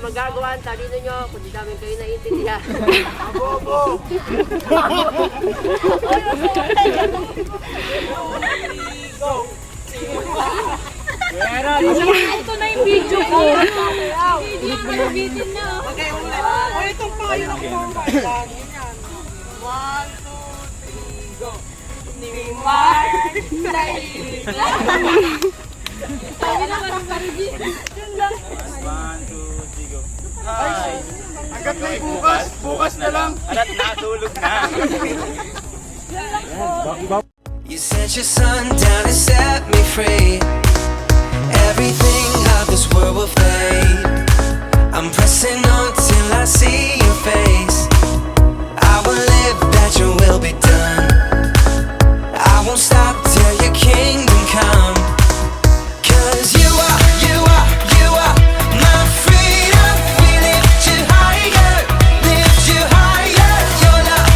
magagawa ang talino nyo, kundi namin kayo naiintindihan. Bobo! Ito na yung video ko. Video ko na bitin na. O, itong pangalan ng bomba. Lagi yan. 1, 2, 3, go! Neymar! Tahimik lang! Sabi na parang karigi. Yun lang. 1, 2, 3, go. Ay, agad na bukas! Bukas na lang! Alat, natulog na. You sent your son down and set me free. Everything of this world will fade. I'm pressing on till I see your face. I will live that your will be done. I won't stop till your kingdom come. 'Cause you are my freedom. We lift you higher, lift you higher. Your love,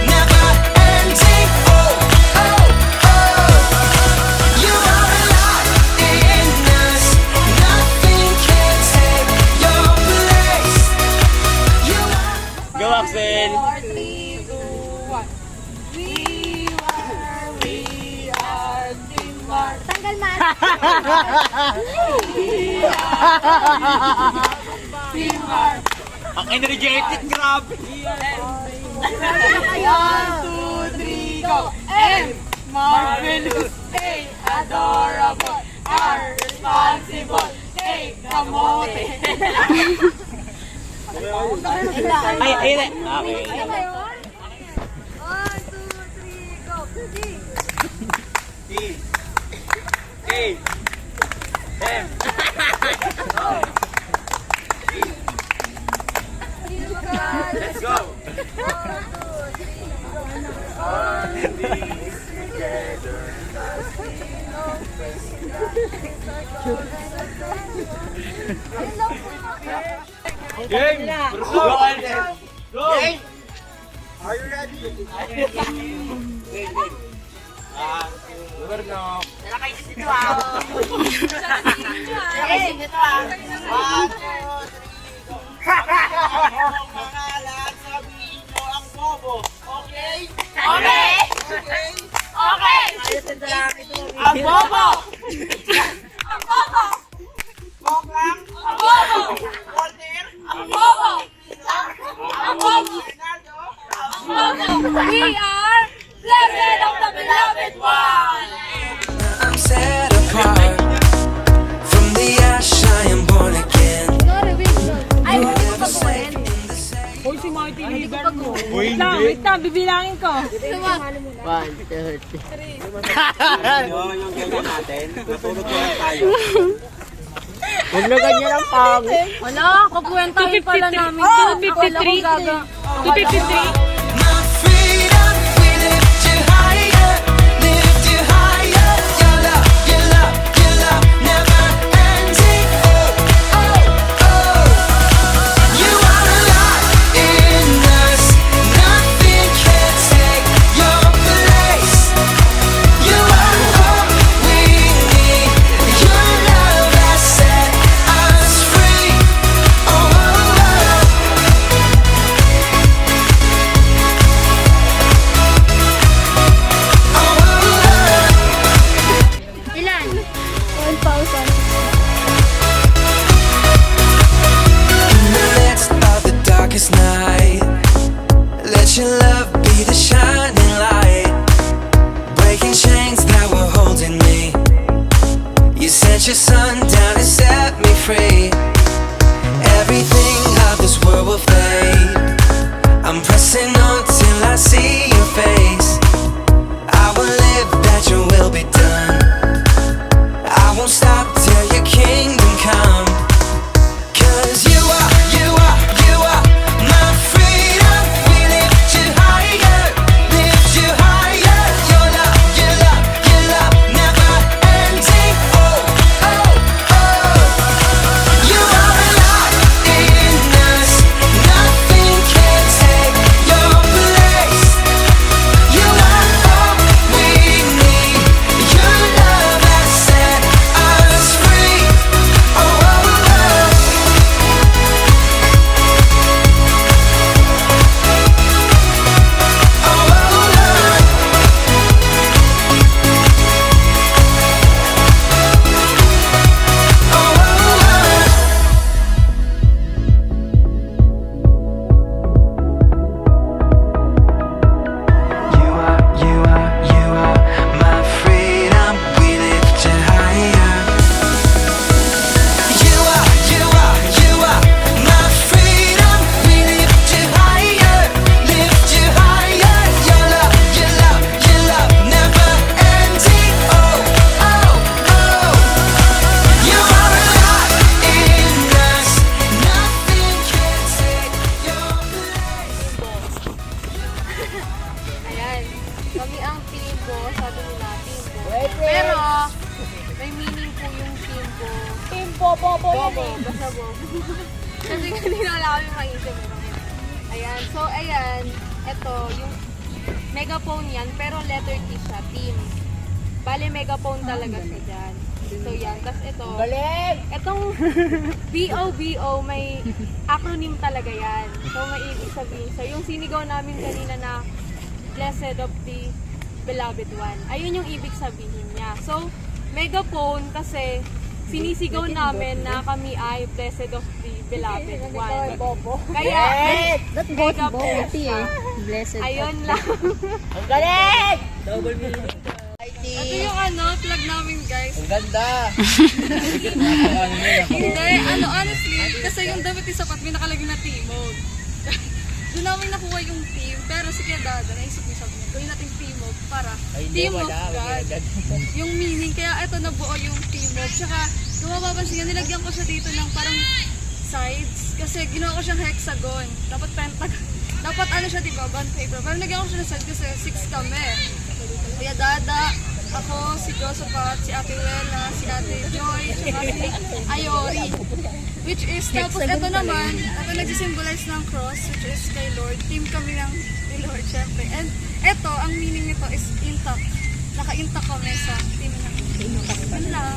never ending. Oh, oh, oh. You are alive in us. Nothing can take your place. You are. Go, Axel. 4, 3, 2, 1. We are Neymar. Tanggal man. Neymar. Ang energetic, grabe. 1, 2, 3, go! M! Marvelous! A! Adorable! R! Responsible! A! Kamote! Ay, okay. 1, 2, 3, go. T. A. M. Let's go. Game! Go, Alden! Go! Are you ready? Goberno. Nakaisis dito ah. Nakaisis dito ah. 1, 2, 3, go! Pangalan, sabihin nyo ang bobo. Okay? Okay! Okay? Okay! Ang bobo! Ang bobo! Bok lang? Ang bobo! Walter? Ang bobo! Ang bobo! Ronaldo? We are blessed of the beloved one! I'm set apart. From the ash I am born again. Ay, hindi ko pa buuin. Hoy, si Mighty Leader mo. Uy, Wait lang, bibilangin ko. 1, 2, 3. Yung ganyan natin. Natulog ko lang tayo. Huwag na ganyan ang pangit. Wala, kukwentahin pala namin. 253. 253. My freedom, we lift you higher, lift you higher. Your love, never ending. Oh, oh, oh. You are alive in us. Nothing can take your place. You are all we need. Your love has set us free. Oh, oh, oh. Kasi kanina wala kami maisip. Ayan, so ayan, ito yung megaphone yan, pero letter T siya, team. Bale, megaphone talaga siya dyan. So yan, tapos ito, Galing! itong BOBO, may acronym talaga yan. So may ibig sabihin. So yung sinigaw namin kanina na Blessed of the Beloved One, ayun yung ibig sabihin niya. So, megaphone kasi sinisigaw namin na kami ay Blessed of the Beloved One. Kaya, Not megaphone both siya. Blessed. Ayun lang. Ang galing! Ito yung plug namin guys. Ang ganda! Hindi, honestly, kasi yung damit ni Sapat may nakalagay na Timog. Doon namin nakuha yung team, pero si Kuya Dada, naisip niya sabi niya, gawin natin Timog para Team of God. Yung meaning, kaya ito nabuo yung Timog. Tsaka, kung mapapansin niya, nilagyan ko siya dito ng parang sides, kasi ginawa ko siyang hexagon. Dapat pentagon. Dapat siya, diba, bond paper. Pero nilagyan ko siya ng sides kasi 6 kami. Kuya Dada, ako, si Josephat, si Ate Wela, si Ate Joy, tsaka si Ayori. Which is, tapos ito naman, ito nag-symbolize ng cross, which is kay Lord. Team kami ng ni Lord, syempre. And ito, ang meaning nito is intact. Naka-intact kami sa team ng yun lang.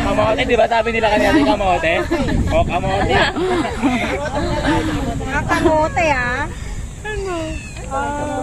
Kamote, di ba sabi nila kanina si kamote? O, kamote. Kamote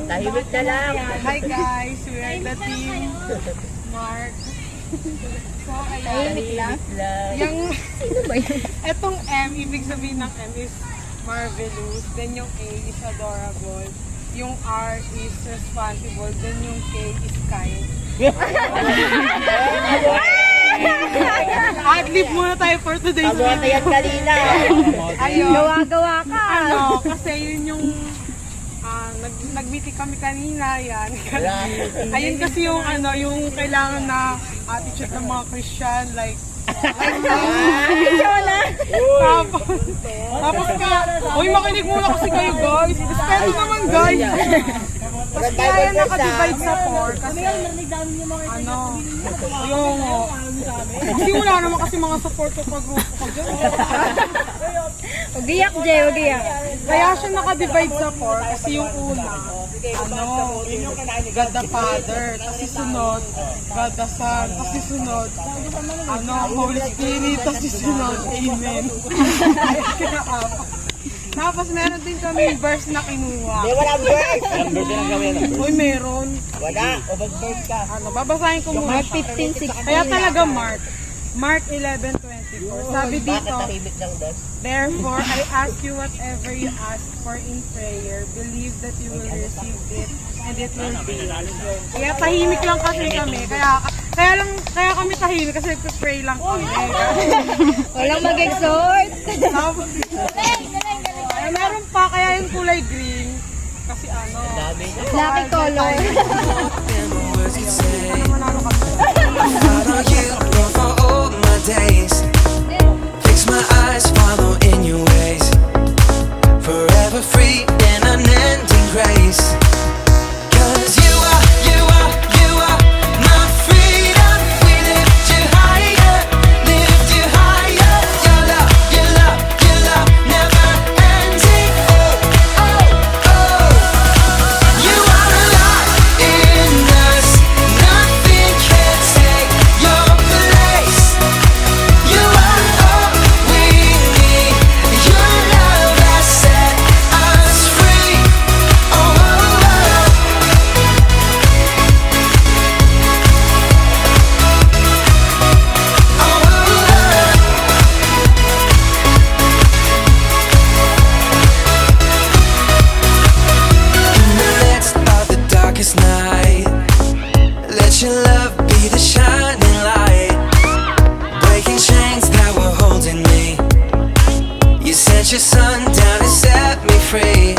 Tahimik na lang. Hi guys, we are the team Mark. So, ayan. Yung, etong M, ibig sabihin ng M is marvelous. Then yung A is adorable. Yung R is responsible. Then yung K is kind. Adlib muna tayo for today's Kamote video. yan kanina. Ayun. Gawa-gawa ka. Kasi yun yung nag-meeting kami kanina, yan. Ayun kasi yung yung kailangan na attitude ng mga Christian, like tapos uy, makinig muna kasi kayo guys. Respeto naman guys. Tapos kaya naka-divide sa 4 kasi kasi wala naman kasi mga support ko pag-grupo ko dyan. Ugiyak, Jay, ugiyak. Kaya siya naka-divide sa 4 kasi yung una, God the Father, kasi sunod, God the Son, kasi sunod, Holy Spirit, kasi sunod, Amen. Tapos meron din kami verse na kinuha. May walang bird! Walang version ang gawin. Uy, meron. Wala. O mag-bird ka. Babasahin ko muna. Mark 15:16. Kaya talaga Mark 11:24. Sabi Bakit dito, tahimik lang doon? therefore, I ask you whatever you ask for in prayer, believe that you will receive it, and it will be yours. Kaya tahimik lang kasi kami. Kaya kami tahimik kasi pray lang kami. Walang mag-exhort. Tapos, meron pa, kaya yung kulay green. Kasi Dami na. Lucky color. And the words could say, manalo kami. follow you for all my days. Fix my eyes, follow in your ways. Forever free in unending grace. 'Cause you are my freedom. We lift you higher, lift you higher. Your love, never ending. Oh. You are alive in us. Nothing can take your place. You are all we need. Your love has set us free. Oh. In the midst of the darkest night, let your love be the shining light, breaking chains that were holding me. You sent your son down to set me free.